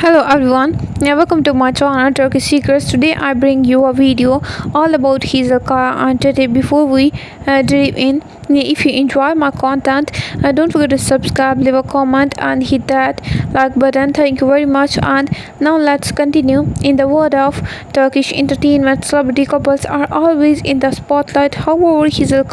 Hello everyone, welcome to my channel Turkish Secrets. Today I bring you a video all about Hazal and today before we dive in, if you enjoy my content, don't forget to subscribe, leave a comment and hit that like button. Thank you very much. And now let's continue. In the world of Turkish entertainment, celebrity couples are always in the spotlight. However, Hazal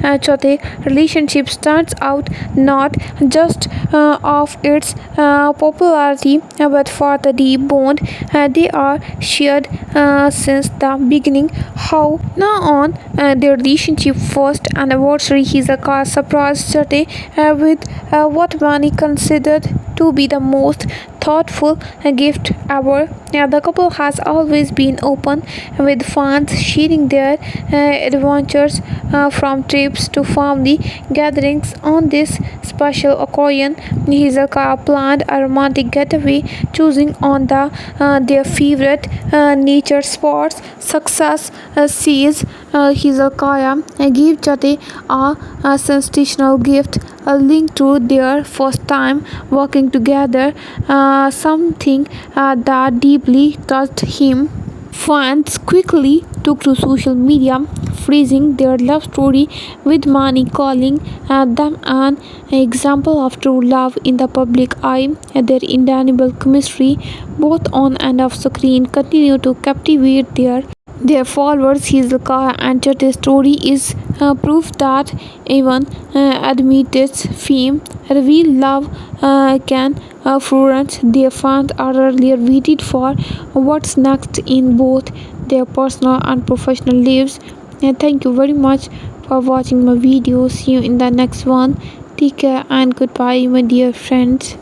and Chote relationship stands out not just of its popularity but for the deep bond they are shared since the beginning. How now on their relationship first anniversary, Hizaka surprised Chote with what many considered to be the most thoughtful gift ever. The couple has always been open with fans, sharing their adventures from trips to family gatherings. On this special occasion, Hizaka planned a romantic getaway, choosing on their favorite nature spots. Success sees Hizakaya give Chate a sensational gift, a link to their first time working together, something that deeply touched him. Fans quickly took to social media, freezing their love story, with many calling them an example of true love in the public eye. Their undeniable chemistry, both on and off screen, continue to captivate their followers. His car and Chat's story is proof that even amid fame, real love can flourish. Their fans are earlier waited for what's next in both their personal and professional lives. And thank you very much for watching my video. See you in the next one. Take care and goodbye, my dear friends.